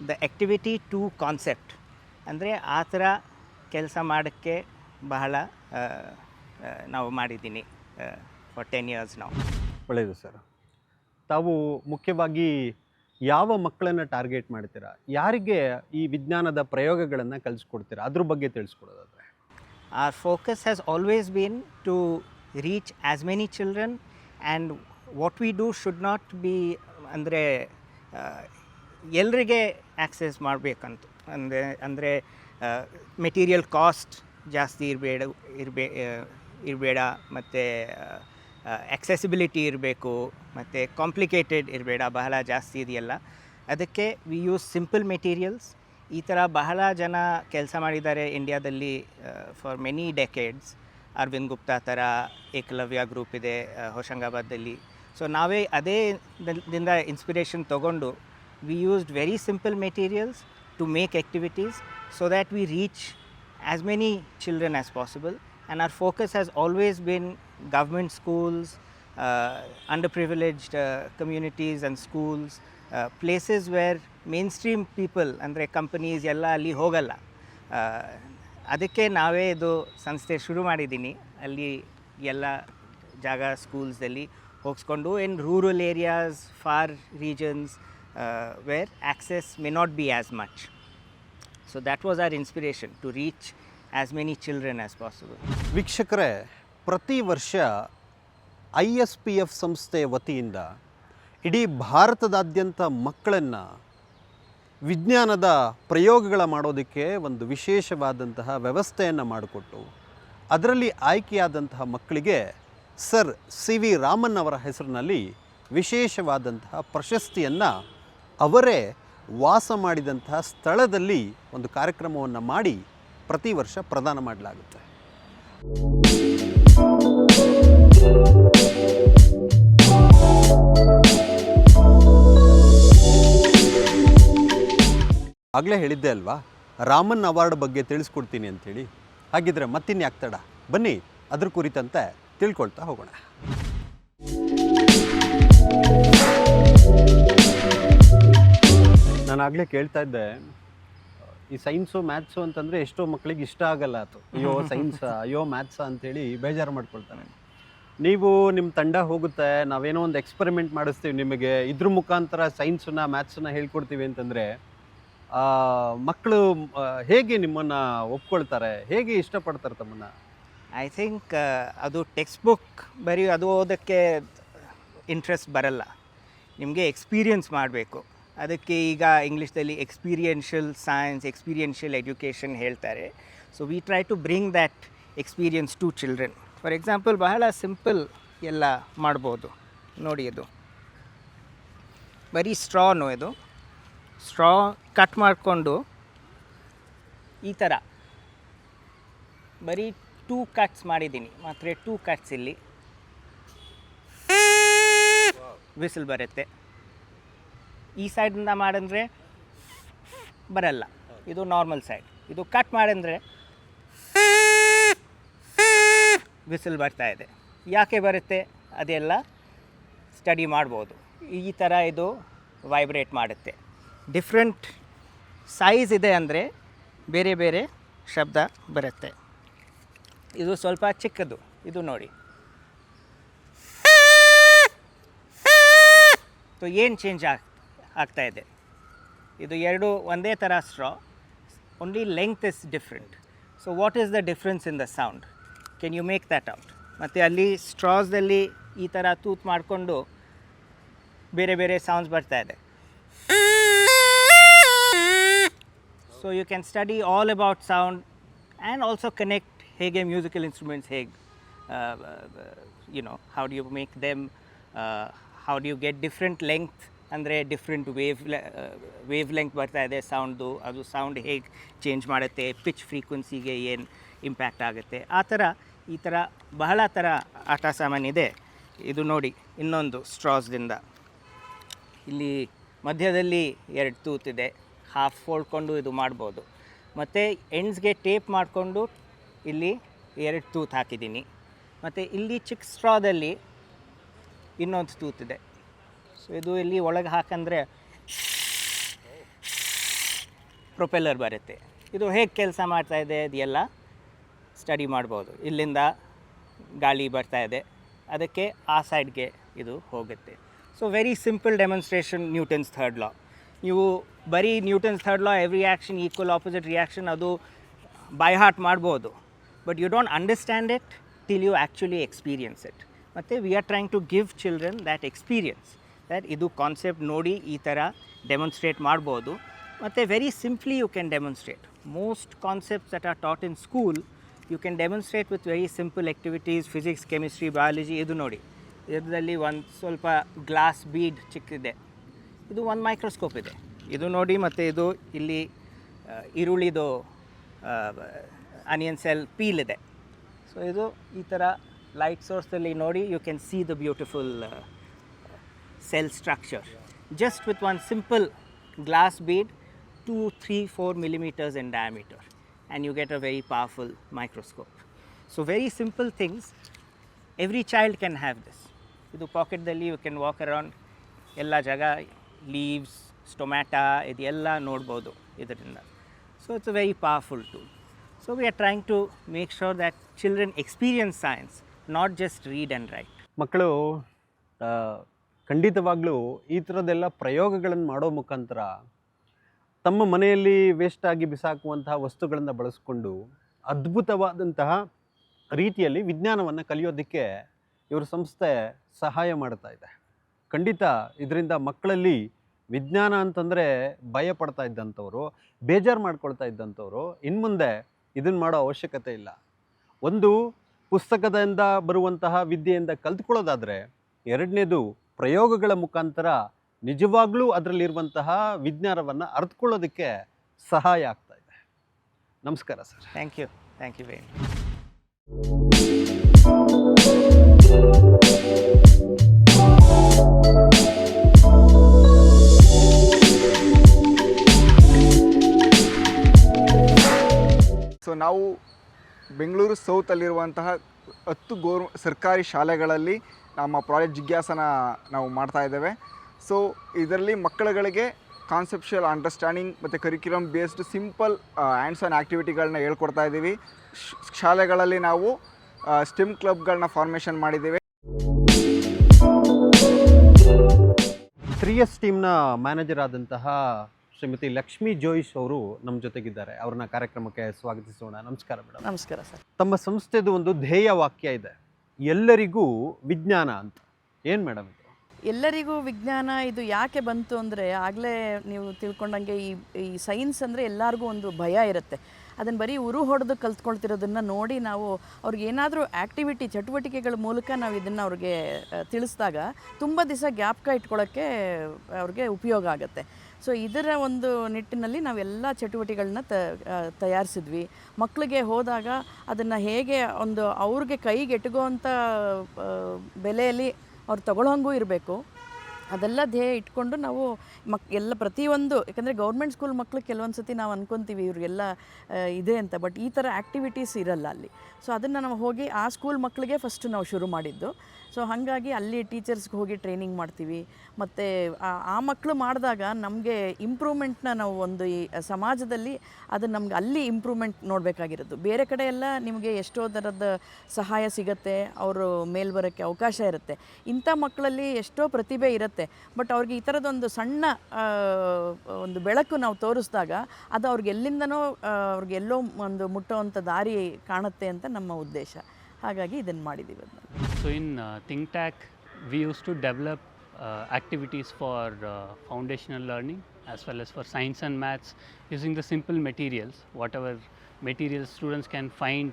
the activity to concept. ಅಂದರೆ ಆ ಥರ ಕೆಲಸ ಮಾಡೋಕ್ಕೆ ಬಹಳ ನಾವು ಮಾಡಿದ್ದೀನಿ ಫಾರ್ 10 years ನಾವು. ಒಳ್ಳೆಯದು ಸರ್. ತಾವು ಮುಖ್ಯವಾಗಿ ಯಾವ ಮಕ್ಕಳನ್ನು ಟಾರ್ಗೆಟ್ ಮಾಡ್ತೀರಾ, ಯಾರಿಗೆ ಈ ವಿಜ್ಞಾನದ ಪ್ರಯೋಗಗಳನ್ನು ಕಲಿಸ್ಕೊಡ್ತೀರಾ, ಅದ್ರ ಬಗ್ಗೆ ತಿಳಿಸ್ಕೊಡೋದಾದ್ರೆ? Our focus has always been to reach as many children, and what we do should not be ಅಂದರೆ ಎಲ್ರಿಗೆ ಆ್ಯಕ್ಸೆಸ್ ಮಾಡಬೇಕಂತ ಅಂದರೆ ಮೆಟೀರಿಯಲ್ ಕಾಸ್ಟ್ ಜಾಸ್ತಿ ಇರಬೇಡ ಮತ್ತು ಆಕ್ಸೆಸಿಬಿಲಿಟಿ ಇರಬೇಕು ಮತ್ತು ಕಾಂಪ್ಲಿಕೇಟೆಡ್ ಇರಬೇಡ, ಬಹಳ ಜಾಸ್ತಿ ಇದೆಯಲ್ಲ. ಅದಕ್ಕೆ ವಿ ಯೂಸ್ ಸಿಂಪಲ್ ಮೆಟೀರಿಯಲ್ಸ್. ಈ ಥರ ಬಹಳ ಜನ ಕೆಲಸ ಮಾಡಿದ್ದಾರೆ ಇಂಡಿಯಾದಲ್ಲಿ for many decades. Arvind Gupta ಥರ ಏಕಲವ್ಯ ಗ್ರೂಪ್ ಇದೆ ಹೋಶಂಗಾಬಾದಲ್ಲಿ. ಸೊ ನಾವೇ ಅದೇ ದಿಂದ ಇನ್ಸ್ಪಿರೇಷನ್ ತೊಗೊಂಡು we used very simple materials to make activities so that we reach as many children as possible. And our focus has always been government schools, underprivileged communities and schools, places where mainstream people ಅಂದರೆ companies ಎಲ್ಲ ಅಲ್ಲಿ ಹೋಗಲ್ಲ. ಅದಕ್ಕೆ ನಾವೇ ಇದು ಸಂಸ್ಥೆ ಶುರು ಮಾಡಿದ್ದೀನಿ. ಅಲ್ಲಿ ಎಲ್ಲ ಜಾಗ ಸ್ಕೂಲ್ಸಲ್ಲಿ ಹೋಗಿಸ್ಕೊಂಡು in rural areas, for reasons where access may not be as much. So that was our inspiration, to reach as many children as possible. ವೀಕ್ಷಕರೇ, ಪ್ರತಿ ವರ್ಷ ISPF ಸಂಸ್ಥೆಯ ವತಿಯಿಂದ ಇಡೀ ಭಾರತದಾದ್ಯಂತ ಮಕ್ಕಳನ್ನು ವಿಜ್ಞಾನದ ಪ್ರಯೋಗಗಳ ಮಾಡೋದಕ್ಕೆ ಒಂದು ವಿಶೇಷವಾದಂತಹ ವ್ಯವಸ್ಥೆಯನ್ನು ಮಾಡಿಕೊಟ್ಟು ಅದರಲ್ಲಿ ಆಯ್ಕೆಯಾದಂತಹ ಮಕ್ಕಳಿಗೆ ಸರ್ CV ರಾಮನ್ ಅವರ ಹೆಸರಿನಲ್ಲಿ ವಿಶೇಷವಾದಂತಹ ಪ್ರಶಸ್ತಿಯನ್ನು ಅವರೇ ವಾಸ ಮಾಡಿದಂತಹ ಸ್ಥಳದಲ್ಲಿ ಒಂದು ಕಾರ್ಯಕ್ರಮವನ್ನು ಮಾಡಿ ಪ್ರತಿ ವರ್ಷ ಪ್ರದಾನ ಮಾಡಲಾಗುತ್ತೆ. ಆಗಲೇ ಹೇಳಿದ್ದೆ ಅಲ್ವಾ, ರಾಮನ್ ಅವಾರ್ಡ್ ಬಗ್ಗೆ ತಿಳಿಸ್ಕೊಡ್ತೀನಿ ಅಂಥೇಳಿ. ಹಾಗಿದ್ರೆ ಮತ್ತಿನ್ಯಾಕೆ ತಡ, ಬನ್ನಿ ಅದ್ರ ಕುರಿತಂತೆ ತಿಳ್ಕೊಳ್ತಾ ಹೋಗೋಣ. ನಾನು ಆಗಲೇ ಕೇಳ್ತಾ ಇದ್ದೆ, ಈ ಸೈನ್ಸು ಮ್ಯಾಥ್ಸು ಅಂತಂದರೆ ಎಷ್ಟೋ ಮಕ್ಕಳಿಗೆ ಇಷ್ಟ ಆಗಲ್ಲ. ಅದು ಅಯ್ಯೋ ಸೈನ್ಸಾ, ಅಯ್ಯೋ ಮ್ಯಾಥ್ಸಾ ಅಂತೇಳಿ ಬೇಜಾರು ಮಾಡ್ಕೊಳ್ತಾನೆ. ನೀವು ನಿಮ್ಮ ತಂಡ ಹೋಗುತ್ತೆ, ನಾವೇನೋ ಒಂದು ಎಕ್ಸ್ಪೆರಿಮೆಂಟ್ ಮಾಡಿಸ್ತೀವಿ ನಿಮಗೆ, ಇದ್ರ ಮುಖಾಂತರ ಸೈನ್ಸನ್ನ ಮ್ಯಾಥ್ಸನ್ನ ಹೇಳ್ಕೊಡ್ತೀವಿ ಅಂತಂದರೆ ಮಕ್ಕಳು ಹೇಗೆ ನಿಮ್ಮನ್ನು ಒಪ್ಕೊಳ್ತಾರೆ, ಹೇಗೆ ಇಷ್ಟಪಡ್ತಾರೆ ತಮ್ಮನ್ನು? ಐ ಥಿಂಕ್ ಅದು ಟೆಕ್ಸ್ಟ್ ಬುಕ್ ಬರೀ ಅದು ಓದೋಕ್ಕೆ ಇಂಟ್ರೆಸ್ಟ್ ಬರಲ್ಲ, ನಿಮಗೆ ಎಕ್ಸ್ಪೀರಿಯನ್ಸ್ ಮಾಡಬೇಕು. ಅದಕ್ಕೆ ಈಗ ಇಂಗ್ಲೀಷ್ದಲ್ಲಿ ಎಕ್ಸ್ಪೀರಿಯನ್ಷಿಯಲ್ ಸೈನ್ಸ್, ಎಕ್ಸ್ಪೀರಿಯನ್ಷಿಯಲ್ ಎಜುಕೇಷನ್ ಹೇಳ್ತಾರೆ. So we try to bring that experience to children. For example ಬಹಳ ಸಿಂಪಲ್ ಎಲ್ಲ ಮಾಡ್ಬೋದು ನೋಡಿ. ಇದು ಬರೀ ಸ್ಟ್ರಾನು, ಇದು ಸ್ಟ್ರಾ ಕಟ್ ಮಾಡಿಕೊಂಡು ಈ ಥರ ಬರೀ 2 ಕಟ್ಸ್ ಮಾಡಿದ್ದೀನಿ, ಮಾತ್ರ 2 ಕಟ್ಸ್ ಇಲ್ಲಿ ವಿಸಿಲ್ ಬರುತ್ತೆ. ಈ ಸೈಡಿಂದ ಮಾಡಂದರೆ ಬರಲ್ಲ, ಇದು ನಾರ್ಮಲ್ ಸೈಡ್. ಇದು ಕಟ್ ಮಾಡಂದರೆ ವಿಸಿಲ್ ಬರ್ತಾ ಇದೆ. ಯಾಕೆ ಬರುತ್ತೆ ಅದೆಲ್ಲ ಸ್ಟಡಿ ಮಾಡ್ಬೋದು. ಈ ಥರ ಇದು ವೈಬ್ರೇಟ್ ಮಾಡುತ್ತೆ. ಡಿಫ್ರೆಂಟ್ ಸೈಜ್ ಇದೆ ಅಂದರೆ ಬೇರೆ ಬೇರೆ ಶಬ್ದ ಬರುತ್ತೆ. ಇದು ಸ್ವಲ್ಪ ಚಿಕ್ಕದು, ಇದು ನೋಡಿ. ಸೊ ಏನು ಚೇಂಜ್ ಆಗ್ತಾ ಇದೆ, ಇದು ಎರಡು ಒಂದೇ ಥರ straw, only length is different. So what is the difference in the sound? Can you make that out? ಮತ್ತು ಅಲ್ಲಿ ಸ್ಟ್ರಾಸ್ದಲ್ಲಿ ಈ ಥರ ತೂತ್ ಮಾಡಿಕೊಂಡು ಬೇರೆ ಬೇರೆ ಸೌಂಡ್ಸ್ ಬರ್ತಾ ಇದೆ. So you can study all about sound and also connect ಹೇಗೆ ಮ್ಯೂಸಿಕಲ್ ಇನ್ಸ್ಟ್ರೂಮೆಂಟ್ಸ್ ಹೇಗೆ how do you make them, how do you get different length, ಅಂದರೆ ಡಿಫ್ರೆಂಟ್ ವೇವ್ ಲೆಂತ್ ಬರ್ತಾ ಇದೆ ಸೌಂಡ್ದು, ಅದು ಸೌಂಡ್ ಹೇಗೆ ಚೇಂಜ್ ಮಾಡುತ್ತೆ, ಪಿಚ್ ಫ್ರೀಕ್ವೆನ್ಸಿಗೆ ಏನು ಇಂಪ್ಯಾಕ್ಟ್ ಆಗುತ್ತೆ, ಆ ಥರ ಈ ಥರ ಬಹಳ ಥರ ಆಟ ಸಾಮಾನಿದೆ. ಇದು ನೋಡಿ ಇನ್ನೊಂದು ಸ್ಟ್ರಾಸ್ದಿಂದ ಇಲ್ಲಿ ಮಧ್ಯದಲ್ಲಿ 2 ತೂತಿದೆ, ಹಾಫ್ ಫೋಲ್ಡ್ಕೊಂಡು ಇದು ಮಾಡ್ಬೋದು. ಮತ್ತು ಎಂಡ್ಸ್ಗೆ ಟೇಪ್ ಮಾಡಿಕೊಂಡು ಇಲ್ಲಿ 2 ತೂತು ಹಾಕಿದ್ದೀನಿ. ಮತ್ತು ಇಲ್ಲಿ ಚಿಕ್ಕ ಸ್ಟ್ರಾದಲ್ಲಿ ಇನ್ನೊಂದು ತೂತಿದೆ. ಸೊ ಇದು ಇಲ್ಲಿ ಒಳಗೆ ಹಾಕಂದರೆ ಪ್ರೊಪೆಲ್ಲರ್ ಬರುತ್ತೆ. ಇದು ಹೇಗೆ ಕೆಲಸ ಮಾಡ್ತಾಯಿದೆ ಅದೆಲ್ಲ ಸ್ಟಡಿ ಮಾಡ್ಬೋದು. ಇಲ್ಲಿಂದ ಗಾಳಿ ಬರ್ತಾ ಇದೆ, ಅದಕ್ಕೆ ಆ ಸೈಡ್ಗೆ ಇದು ಹೋಗುತ್ತೆ. So very simple demonstration Newton's third law. ನೀವು ಬರೀ Newton's third law every action equal opposite reaction ಅದು ಬೈ ಹಾರ್ಟ್ ಮಾಡ್ಬೋದು, but you don't understand it till you actually experience it. ಮತ್ತು we are trying to give children that experience, that ಇದು concept ನೋಡಿ ಈ ಥರ demonstrate ಮಾಡ್ಬೋದು. ಮತ್ತು very simply you can demonstrate most concepts that are taught in school. You can demonstrate with very simple activities, physics, chemistry, biology. ಇದು ನೋಡಿ, ಇದರಲ್ಲಿ ಒಂದು ಸ್ವಲ್ಪ ಗ್ಲಾಸ್ ಬೀಡ್ ಚಿಕ್ಕಿದೆ, ಇದು ಒಂದು ಮೈಕ್ರೋಸ್ಕೋಪ್ ಇದೆ, ಇದು ನೋಡಿ. ಮತ್ತು ಇದು ಇಲ್ಲಿ ಈರುಳ್ಳಿದು ಆನಿಯನ್ ಸೆಲ್ ಪೀಲ್ ಇದೆ. ಸೊ ಇದು ಈ ಥರ ಲೈಟ್ ಸೋರ್ಸಲ್ಲಿ ನೋಡಿ you can see the beautiful cell structure just with one simple glass bead 2, 3, 4 millimeters in diameter, and you get a very powerful microscope. So very simple things, every child can have this. Idu pocket dalli you can walk around ella jaga, leaves, stomata idu ella nodbodu idrinda. So it's a very powerful tool. So we are trying to make sure that children experience science, not just read and write. ಮಕ್ಕಳು ಖಂಡಿತವಾಗ್ಲೂ ಈ ಥರದ್ದೆಲ್ಲ ಪ್ರಯೋಗಗಳನ್ನು ಮಾಡೋ ಮುಖಾಂತರ ತಮ್ಮ ಮನೆಯಲ್ಲಿ ವೇಸ್ಟಾಗಿ ಬಿಸಾಕುವಂತಹ ವಸ್ತುಗಳನ್ನು ಬಳಸ್ಕೊಂಡು ಅದ್ಭುತವಾದಂತಹ ರೀತಿಯಲ್ಲಿ ವಿಜ್ಞಾನವನ್ನು ಕಲಿಯೋದಕ್ಕೆ ಇವ್ರ ಸಂಸ್ಥೆ ಸಹಾಯ ಮಾಡ್ತಾ ಇದೆ. ಖಂಡಿತ ಇದರಿಂದ ಮಕ್ಕಳಲ್ಲಿ ವಿಜ್ಞಾನ ಅಂತಂದರೆ ಭಯ ಪಡ್ತಾ ಇದ್ದಂಥವ್ರು, ಬೇಜಾರು ಮಾಡ್ಕೊಳ್ತಾ ಇದ್ದಂಥವ್ರು ಇನ್ಮುಂದೆ ಇದನ್ನು ಮಾಡೋ ಅವಶ್ಯಕತೆ ಇಲ್ಲ. ಒಂದು ಪುಸ್ತಕದಿಂದ ಬರುವಂತಹ ವಿದ್ಯೆಯಿಂದ ಕಲ್ತ್ಕೊಳ್ಳೋದಾದರೆ, ಎರಡನೇದು ಪ್ರಯೋಗಗಳ ಮುಖಾಂತರ ನಿಜವಾಗ್ಲೂ ಅದರಲ್ಲಿರುವಂತಹ ವಿಜ್ಞಾನವನ್ನು ಅರ್ಥಕೊಳ್ಳೋದಕ್ಕೆ ಸಹಾಯ ಆಗ್ತಾ ಇದೆ. ನಮಸ್ಕಾರ sir. Thank you very much. So ನಾವು ಬೆಂಗಳೂರು ಸೌತಲ್ಲಿರುವಂತಹ 10 ಸರ್ಕಾರಿ ಶಾಲೆಗಳಲ್ಲಿ ನಮ್ಮ ಪ್ರಾಜೆಕ್ಟ್ ಜಿಜ್ಞಾಸನ ನಾವು ಮಾಡ್ತಾ ಇದ್ದೇವೆ. ಸೊ ಇದರಲ್ಲಿ ಮಕ್ಕಳುಗಳಿಗೆ ಕಾನ್ಸೆಪ್ಷುಯಲ್ ಅಂಡರ್ಸ್ಟ್ಯಾಂಡಿಂಗ್ ಮತ್ತು curriculum based simple hands on ಆ್ಯಕ್ಟಿವಿಟಿಗಳನ್ನ ಹೇಳ್ಕೊಡ್ತಾ ಇದ್ದೀವಿ. ಶಾಲೆಗಳಲ್ಲಿ ನಾವು ಸ್ಟೆಮ್ ಕ್ಲಬ್ಗಳನ್ನ ಫಾರ್ಮೇಷನ್ ಮಾಡಿದ್ದೀವಿ. 3S ಟೀಮ್ನ ಮ್ಯಾನೇಜರ್ ಆದಂತಹ ಶ್ರೀಮತಿ ಲಕ್ಷ್ಮೀ ಜೋಯಿಶ್ ಅವರು ನಮ್ಮ ಜೊತೆಗಿದ್ದಾರೆ. ಅವ್ರನ್ನ ಕಾರ್ಯಕ್ರಮಕ್ಕೆ ಸ್ವಾಗತಿಸೋಣ. ನಮಸ್ಕಾರ ಮೇಡಮ್. ನಮಸ್ಕಾರ ಸರ್. ತಮ್ಮ ಸಂಸ್ಥೆದು ಒಂದು ಧ್ಯೇಯ ವಾಕ್ಯ ಇದೆ, ಎಲ್ಲರಿಗೂ ವಿಜ್ಞಾನ ಅಂತ. ಏನು ಮೇಡಮ್ ಇದು? ಎಲ್ಲರಿಗೂ ವಿಜ್ಞಾನ ಇದು ಯಾಕೆ ಬಂತು ಅಂದರೆ, ಆಗಲೇ ನೀವು ತಿಳ್ಕೊಂಡಂಗೆ ಈ ಸೈನ್ಸ್ ಅಂದರೆ ಎಲ್ಲರಿಗೂ ಒಂದು ಭಯ ಇರುತ್ತೆ. ಅದನ್ನು ಬರೀ ಉರು ಹೊಡೆದು ಕಲ್ತ್ಕೊಳ್ತಿರೋದನ್ನು ನೋಡಿ ನಾವು ಅವ್ರಿಗೆ ಏನಾದರೂ ಚಟುವಟಿಕೆಗಳ ಮೂಲಕ ನಾವು ಇದನ್ನು ಅವ್ರಿಗೆ ತಿಳಿಸಿದಾಗ ತುಂಬ ದಿವಸ ಜ್ಞಾಪಕ ಇಟ್ಕೊಳ್ಳೋಕ್ಕೆ ಅವ್ರಿಗೆ ಉಪಯೋಗ ಆಗುತ್ತೆ. ಸೊ ಇದರ ಒಂದು ನಿಟ್ಟಿನಲ್ಲಿ ನಾವೆಲ್ಲ ಚಟುವಟಿಕೆಗಳನ್ನ ತಯಾರಿಸಿದ್ವಿ. ಮಕ್ಕಳಿಗೆ ಹೋದಾಗ ಅದನ್ನು ಹೇಗೆ ಒಂದು ಅವ್ರಿಗೆ ಕೈಗೆ ಎಟುಗೋವಂಥ ಬೆಲೆಯಲ್ಲಿ ಅವ್ರು ತಗೊಳ್ಳೋಂಗೂ ಇರಬೇಕು, ಅದೆಲ್ಲ ಧ್ಯೇಯ ಇಟ್ಕೊಂಡು ನಾವು ಎಲ್ಲ ಪ್ರತಿಯೊಂದು, ಯಾಕಂದರೆ ಗೌರ್ಮೆಂಟ್ ಸ್ಕೂಲ್ ಮಕ್ಕಳು ಕೆಲವೊಂದು ಸತಿ ನಾವು ಅಂದ್ಕೊತೀವಿ ಇವ್ರಿಗೆಲ್ಲ ಇದೆ ಅಂತ, ಬಟ್ ಈ ಥರ ಆ್ಯಕ್ಟಿವಿಟೀಸ್ ಇರಲ್ಲ ಅಲ್ಲಿ. ಸೊ ಅದನ್ನು ನಾವು ಹೋಗಿ ಆ ಸ್ಕೂಲ್ ಮಕ್ಕಳಿಗೆ ಫಸ್ಟು ನಾವು ಶುರು ಮಾಡಿದ್ದು. ಸೊ ಹಾಗಾಗಿ ಅಲ್ಲಿ ಟೀಚರ್ಸ್ಗೆ ಹೋಗಿ ಟ್ರೈನಿಂಗ್ ಮಾಡ್ತೀವಿ. ಮತ್ತು ಆ ಮಕ್ಕಳು ಮಾಡಿದಾಗ ನಮಗೆ ಇಂಪ್ರೂವ್ಮೆಂಟ್ನ ನಾವು ಒಂದು ಈ ಸಮಾಜದಲ್ಲಿ ಅದು ನಮ್ಗೆ ಅಲ್ಲಿ ಇಂಪ್ರೂವ್ಮೆಂಟ್ ನೋಡಬೇಕಾಗಿರೋದು. ಬೇರೆ ಕಡೆ ಎಲ್ಲ ನಿಮಗೆ ಎಷ್ಟೋ ಥರದ ಸಹಾಯ ಸಿಗುತ್ತೆ, ಅವರು ಮೇಲ್ ಬರೋಕ್ಕೆ ಅವಕಾಶ ಇರುತ್ತೆ. ಇಂಥ ಮಕ್ಕಳಲ್ಲಿ ಎಷ್ಟೋ ಪ್ರತಿಭೆ ಇರುತ್ತೆ, ಬಟ್ ಅವ್ರಿಗೆ ಈ ಥರದೊಂದು ಸಣ್ಣ ಒಂದು ಬೆಳಕು ನಾವು ತೋರಿಸಿದಾಗ ಅದು ಅವ್ರಿಗೆ ಎಲ್ಲಿಂದನೋ ಅವ್ರಿಗೆಲ್ಲೋ ಒಂದು ಮುಟ್ಟೋವಂಥ ದಾರಿ ಕಾಣುತ್ತೆ ಅಂತ ನಮ್ಮ ಉದ್ದೇಶ. ಹಾಗಾಗಿ ಇದನ್ನು ಮಾಡಿದ್ದೀವಿ. So in Think Tac, we used to develop activities for foundational learning as well as for science and maths using the simple materials, whatever materials students can find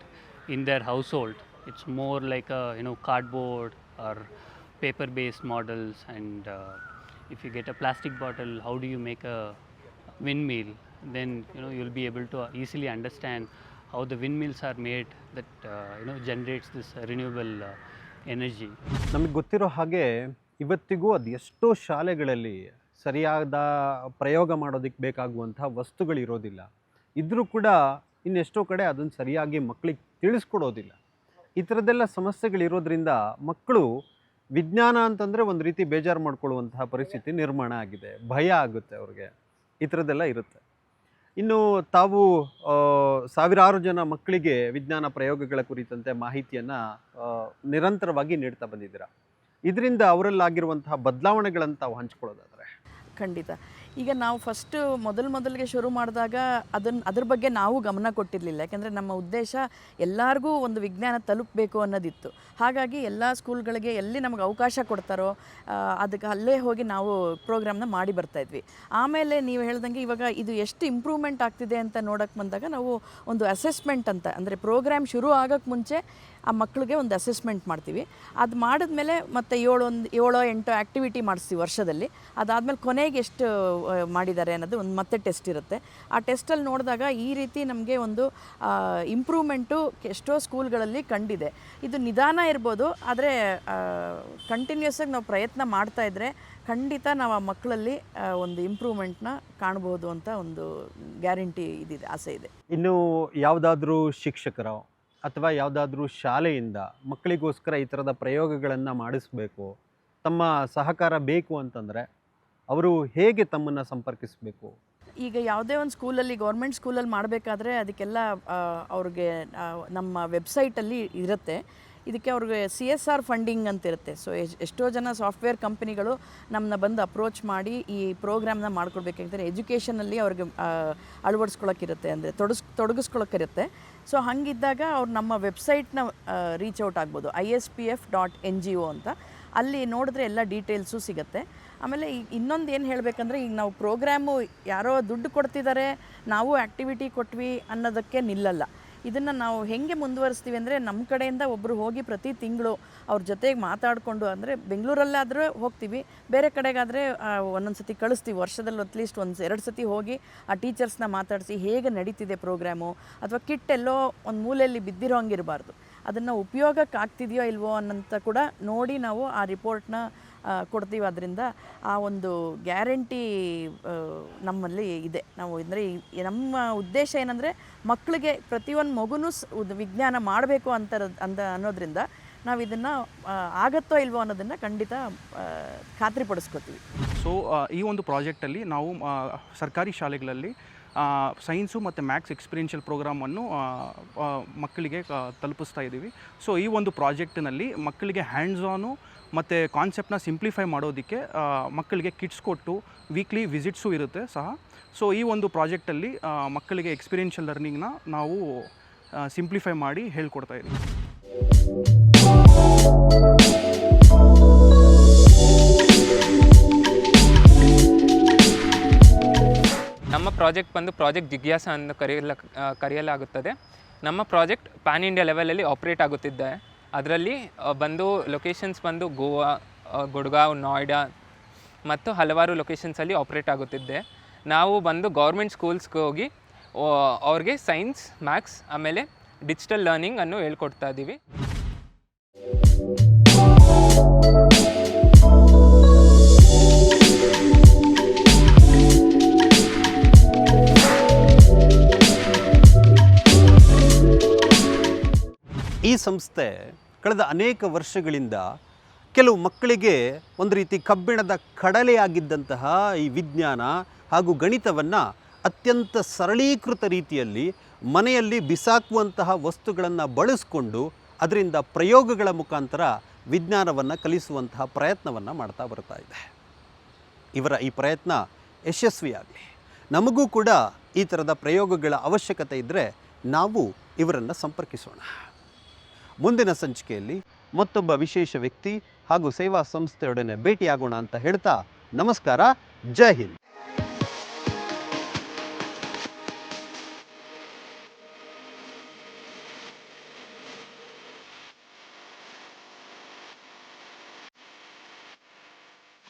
in their household. It's more like a cardboard or paper-based models, and if you get a plastic bottle, how do you make a windmill? Then you'll be able to easily understand how the windmills are made that generates this renewable energy. ನಮಗೆ ಗೊತ್ತಿರೋ ಹಾಗೆ ಇವತ್ತಿಗೂ ಅದು ಎಷ್ಟೋ ಶಾಲೆಗಳಲ್ಲಿ ಸರಿಯಾದ ಪ್ರಯೋಗ ಮಾಡೋದಕ್ಕೆ ಬೇಕಾಗುವಂತಹ ವಸ್ತುಗಳಿರೋದಿಲ್ಲ. ಇದ್ದರೂ ಕೂಡ ಇನ್ನೆಷ್ಟೋ ಕಡೆ ಅದನ್ನು ಸರಿಯಾಗಿ ಮಕ್ಕಳಿಗೆ ತಿಳಿಸ್ಕೊಡೋದಿಲ್ಲ. ಈ ಥರದ್ದೆಲ್ಲ ಸಮಸ್ಯೆಗಳಿರೋದ್ರಿಂದ ಮಕ್ಕಳು ವಿಜ್ಞಾನ ಅಂತಂದರೆ ಒಂದು ರೀತಿ ಬೇಜಾರು ಮಾಡ್ಕೊಳ್ಳುವಂತಹ ಪರಿಸ್ಥಿತಿ ನಿರ್ಮಾಣ ಆಗಿದೆ. ಭಯ ಆಗುತ್ತೆ ಅವ್ರಿಗೆ. ಈ ಥರದ್ದೆಲ್ಲ ಇರುತ್ತೆ. ಇನ್ನು ತಾವು ಸಾವಿರಾರು ಜನ ಮಕ್ಕಳಿಗೆ ವಿಜ್ಞಾನ ಪ್ರಯೋಗಗಳ ಕುರಿತಂತೆ ಮಾಹಿತಿಯನ್ನು ನಿರಂತರವಾಗಿ ನೀಡ್ತಾ ಬಂದಿದ್ದೀರಾ. ಇದರಿಂದ ಅವರಲ್ಲಾಗಿರುವಂತಹ ಬದಲಾವಣೆಗಳನ್ನು ತಾವು ಹಂಚ್ಕೊಳ್ಳೋದಾದರೆ? ಖಂಡಿತ. ಈಗ ನಾವು ಫಸ್ಟು ಮೊದಲಿಗೆ ಶುರು ಮಾಡಿದಾಗ ಅದ್ರ ಬಗ್ಗೆ ನಾವು ಗಮನ ಕೊಟ್ಟಿರಲಿಲ್ಲ. ಯಾಕೆಂದರೆ ನಮ್ಮ ಉದ್ದೇಶ ಎಲ್ಲರಿಗೂ ಒಂದು ವಿಜ್ಞಾನ ತಲುಪಬೇಕು ಅನ್ನೋದಿತ್ತು. ಹಾಗಾಗಿ ಎಲ್ಲ ಸ್ಕೂಲ್ಗಳಿಗೆ ಎಲ್ಲಿ ನಮಗೆ ಅವಕಾಶ ಕೊಡ್ತಾರೋ ಅದಕ್ಕೆ ಅಲ್ಲೇ ಹೋಗಿ ನಾವು ಪ್ರೋಗ್ರಾಮ್ನ ಮಾಡಿ ಬರ್ತಾಯಿದ್ವಿ. ಆಮೇಲೆ ನೀವು ಹೇಳ್ದಂಗೆ ಇವಾಗ ಇದು ಎಷ್ಟು ಇಂಪ್ರೂವ್ಮೆಂಟ್ ಆಗ್ತಿದೆ ಅಂತ ನೋಡೋಕ್ಕೆ ಬಂದಾಗ ನಾವು ಒಂದು ಅಸೆಸ್ಮೆಂಟ್ ಅಂತ, ಅಂದರೆ ಪ್ರೋಗ್ರಾಮ್ ಶುರು ಆಗೋಕ್ಕೆ ಮುಂಚೆ ಆ ಮಕ್ಕಳಿಗೆ ಒಂದು ಅಸೆಸ್ಮೆಂಟ್ ಮಾಡ್ತೀವಿ. ಅದು ಮಾಡಿದ್ಮೇಲೆ ಮತ್ತು 7-8 ಆ್ಯಕ್ಟಿವಿಟಿ ಮಾಡಿಸ್ತೀವಿ ವರ್ಷದಲ್ಲಿ. ಅದಾದಮೇಲೆ ಕೊನೆಗೆ ಎಷ್ಟು ಮಾಡಿದ್ದಾರೆ ಅನ್ನೋದು ಒಂದು ಮತ್ತೆ ಟೆಸ್ಟ್ ಇರುತ್ತೆ. ಆ ಟೆಸ್ಟಲ್ಲಿ ನೋಡಿದಾಗ ಈ ರೀತಿ ನಮಗೆ ಒಂದು ಇಂಪ್ರೂವ್ಮೆಂಟು ಎಷ್ಟೋ ಸ್ಕೂಲ್ಗಳಲ್ಲಿ ಕಂಡಿದೆ. ಇದು ನಿಧಾನ ಇರ್ಬೋದು, ಆದರೆ ಕಂಟಿನ್ಯೂಸ್ ಆಗಿ ನಾವು ಪ್ರಯತ್ನ ಮಾಡ್ತಾಯಿದ್ರೆ ಖಂಡಿತ ನಾವು ಆ ಮಕ್ಕಳಲ್ಲಿ ಒಂದು ಇಂಪ್ರೂವ್ಮೆಂಟ್ನ ಕಾಣ್ಬೋದು ಅಂತ ಒಂದು ಗ್ಯಾರಂಟಿ ಇದಿದೆ, ಆಸೆ ಇದೆ. ಇನ್ನು ಯಾವುದಾದ್ರೂ ಶಿಕ್ಷಕರು ಅಥವಾ ಯಾವುದಾದ್ರೂ ಶಾಲೆಯಿಂದ ಮಕ್ಕಳಿಗೋಸ್ಕರ ಈ ಥರದ ಪ್ರಯೋಗಗಳನ್ನು ಮಾಡಿಸ್ಬೇಕು, ತಮ್ಮ ಸಹಕಾರ ಬೇಕು ಅಂತಂದರೆ ಅವರು ಹೇಗೆ ತಮ್ಮನ್ನು ಸಂಪರ್ಕಿಸಬೇಕು? ಈಗ ಯಾವುದೇ ಒಂದು ಸ್ಕೂಲಲ್ಲಿ, ಗೌರ್ಮೆಂಟ್ ಸ್ಕೂಲಲ್ಲಿ ಮಾಡಬೇಕಾದ್ರೆ ಅದಕ್ಕೆಲ್ಲ ಅವ್ರಿಗೆ ನಮ್ಮ ವೆಬ್ಸೈಟಲ್ಲಿ ಇರುತ್ತೆ. ಇದಕ್ಕೆ ಅವ್ರಿಗೆ CSR ಫಂಡಿಂಗ್ ಅಂತ ಇರುತ್ತೆ. ಸೊ ಎಷ್ಟೋ ಜನ ಸಾಫ್ಟ್ವೇರ್ ಕಂಪನಿಗಳು ನಮ್ಮನ್ನ ಬಂದು ಅಪ್ರೋಚ್ ಮಾಡಿ ಈ ಪ್ರೋಗ್ರಾಮ್ನ ಮಾಡ್ಕೊಡ್ಬೇಕಾಗ್ತದೆ. ಎಜುಕೇಷನಲ್ಲಿ ಅವ್ರಿಗೆ ಅಳವಡಿಸ್ಕೊಳಕ್ಕಿರುತ್ತೆ, ಅಂದರೆ ತೊಡಗಿಸ್ಕೊಳಕ್ಕಿರುತ್ತೆ. ಸೊ ಹಾಗಿದ್ದಾಗ ಅವ್ರು ನಮ್ಮ ವೆಬ್ಸೈಟ್ನ ರೀಚ್ ಔಟ್ ಆಗ್ಬೋದು, ispf.ngo ಅಂತ. ಅಲ್ಲಿ ನೋಡಿದ್ರೆ ಎಲ್ಲ ಡೀಟೇಲ್ಸು ಸಿಗುತ್ತೆ. ಆಮೇಲೆ ಈಗ ಇನ್ನೊಂದು ಏನು ಹೇಳಬೇಕಂದ್ರೆ, ಈಗ ನಾವು ಪ್ರೋಗ್ರಾಮು ಯಾರೋ ದುಡ್ಡು ಕೊಡ್ತಿದ್ದಾರೆ, ನಾವು ಆ್ಯಕ್ಟಿವಿಟಿ ಕೊಟ್ವಿ ಅನ್ನೋದಕ್ಕೆ ನಿಲ್ಲಲ್ಲ. ಇದನ್ನು ನಾವು ಹೇಗೆ ಮುಂದುವರಿಸ್ತೀವಿ ಅಂದರೆ, ನಮ್ಮ ಕಡೆಯಿಂದ ಒಬ್ಬರು ಹೋಗಿ ಪ್ರತಿ ತಿಂಗಳು ಅವ್ರ ಜೊತೆಗೆ ಮಾತಾಡಿಕೊಂಡು, ಅಂದರೆ ಬೆಂಗಳೂರಲ್ಲಾದರೂ ಹೋಗ್ತೀವಿ, ಬೇರೆ ಕಡೆಗಾದರೆ ಒಂದೊಂದು ಸತಿ ಕಳಿಸ್ತೀವಿ. ವರ್ಷದಲ್ಲಿ ಅಟ್ಲೀಸ್ಟ್ 1-2 ಸತಿ ಹೋಗಿ ಆ ಟೀಚರ್ಸ್ನ ಮಾತಾಡಿಸಿ ಹೇಗೆ ನಡೀತಿದೆ ಪ್ರೋಗ್ರಾಮು, ಅಥವಾ ಕಿಟ್ ಎಲ್ಲೋ ಒಂದು ಮೂಲೆಯಲ್ಲಿ ಬಿದ್ದಿರೋ ಹಂಗಿರಬಾರ್ದು, ಅದನ್ನು ಉಪಯೋಗಕ್ಕೆ ಆಗ್ತಿದೆಯೋ ಇಲ್ವೋ ಅನ್ನೋಂಥ ಕೂಡ ನೋಡಿ ನಾವು ಆ ರಿಪೋರ್ಟ್ನ ಕೊಡ್ತೀವಿ. ಅದರಿಂದ ಆ ಒಂದು ಗ್ಯಾರಂಟಿ ನಮ್ಮಲ್ಲಿ ಇದೆ. ನಾವು ಅಂದರೆ ನಮ್ಮ ಉದ್ದೇಶ ಏನಂದರೆ, ಮಕ್ಕಳಿಗೆ ಪ್ರತಿಯೊಂದು ಮಗುನೂ ವಿಜ್ಞಾನ ಮಾಡಬೇಕು ಅನ್ನೋದ್ರಿಂದ ನಾವು ಇದನ್ನು ಆಗತ್ತೋ ಇಲ್ವೋ ಅನ್ನೋದನ್ನು ಖಂಡಿತ ಖಾತ್ರಿಪಡಿಸ್ಕೊತೀವಿ. ಸೊ ಈ ಒಂದು ಪ್ರಾಜೆಕ್ಟಲ್ಲಿ ನಾವು ಸರ್ಕಾರಿ ಶಾಲೆಗಳಲ್ಲಿ ಸೈನ್ಸು ಮತ್ತು ಮ್ಯಾಥ್ಸ್ ಎಕ್ಸ್ಪೀರಿಯನ್ಷಿಯಲ್ ಪ್ರೋಗ್ರಾಮನ್ನು ಮಕ್ಕಳಿಗೆ ತಲುಪಿಸ್ತಾ ಇದ್ದೀವಿ. ಸೊ ಈ ಒಂದು ಪ್ರಾಜೆಕ್ಟಿನಲ್ಲಿ ಮಕ್ಕಳಿಗೆ ಹ್ಯಾಂಡ್ಸ್ ಆನು ಮತ್ತು ಕಾನ್ಸೆಪ್ಟನ್ನ ಸಿಂಪ್ಲಿಫೈ ಮಾಡೋದಕ್ಕೆ ಮಕ್ಕಳಿಗೆ ಕಿಟ್ಸ್ ಕೊಟ್ಟು ವೀಕ್ಲಿ ವಿಸಿಟ್ಸು ಇರುತ್ತೆ ಸಹ. ಸೊ ಈ ಒಂದು ಪ್ರಾಜೆಕ್ಟಲ್ಲಿ ಮಕ್ಕಳಿಗೆ ಎಕ್ಸ್ಪೀರಿಯನ್ಷಿಯಲ್ ಲರ್ನಿಂಗ್ನ ನಾವು ಸಿಂಪ್ಲಿಫೈ ಮಾಡಿ ಹೇಳ್ಕೊಡ್ತಾ ಇದ್ದೀವಿ. ನಮ್ಮ ಪ್ರಾಜೆಕ್ಟ್ ಬಂದು ಪ್ರಾಜೆಕ್ಟ್ ಜಿಜ್ಞಾಸ ಅಂತ ಕರೆಯಲಾಗುತ್ತದೆ. ನಮ್ಮ ಪ್ರಾಜೆಕ್ಟ್ ಪ್ಯಾನ್ ಇಂಡಿಯಾ ಲೆವೆಲಲ್ಲಿ ಆಪ್ರೇಟ್ ಆಗುತ್ತಿದೆ. ಅದರಲ್ಲಿ ಬಂದು ಲೊಕೇಶನ್ಸ್ ಬಂದು ಗೋವಾ, ಗುಡ್ಗಾಂವ್, ನೋಯ್ಡಾ ಮತ್ತು ಹಲವಾರು ಲೊಕೇಶನ್ಸಲ್ಲಿ ಆಪ್ರೇಟ್ ಆಗುತ್ತಿದೆ. ನಾವು ಬಂದು ಗೌರ್ಮೆಂಟ್ ಸ್ಕೂಲ್ಸ್ಗೆ ಹೋಗಿ ಅವ್ರಿಗೆ ಸೈನ್ಸ್, ಮ್ಯಾಥ್ಸ್ ಆಮೇಲೆ ಡಿಜಿಟಲ್ ಲರ್ನಿಂಗನ್ನು ಹೇಳ್ಕೊಡ್ತಾ ಇದ್ದೀವಿ. ಈ ಸಂಸ್ಥೆ ಕಳೆದ ಅನೇಕ ವರ್ಷಗಳಿಂದ ಕೆಲವು ಮಕ್ಕಳಿಗೆ ಒಂದು ರೀತಿ ಕಬ್ಬಿಣದ ಕಡಲೆಯಾಗಿದ್ದಂತಹ ಈ ವಿಜ್ಞಾನ ಹಾಗೂ ಗಣಿತವನ್ನು ಅತ್ಯಂತ ಸರಳೀಕೃತ ರೀತಿಯಲ್ಲಿ ಮನೆಯಲ್ಲಿ ಬಿಸಾಕುವಂತಹ ವಸ್ತುಗಳನ್ನು ಬಳಸಿಕೊಂಡು ಅದರಿಂದ ಪ್ರಯೋಗಗಳ ಮುಖಾಂತರ ವಿಜ್ಞಾನವನ್ನು ಕಲಿಸುವಂತಹ ಪ್ರಯತ್ನವನ್ನು ಮಾಡ್ತಾ ಬರ್ತಾ ಇದೆ. ಇವರ ಈ ಪ್ರಯತ್ನ ಯಶಸ್ವಿಯಾಗಲಿ. ನಮಗೂ ಕೂಡ ಈ ಥರದ ಪ್ರಯೋಗಗಳ ಅವಶ್ಯಕತೆ ಇದ್ದರೆ ನಾವು ಇವರನ್ನು ಸಂಪರ್ಕಿಸೋಣ. ಮುಂದಿನ ಸಂಚಿಕೆಯಲ್ಲಿ ಮತ್ತೊಬ್ಬ ವಿಶೇಷ ವ್ಯಕ್ತಿ ಹಾಗೂ ಸೇವಾ ಸಂಸ್ಥೆಯೊಡನೆ ಭೇಟಿಯಾಗೋಣ ಅಂತ ಹೇಳ್ತಾ ನಮಸ್ಕಾರ. ಜೈ ಹಿಂದ್.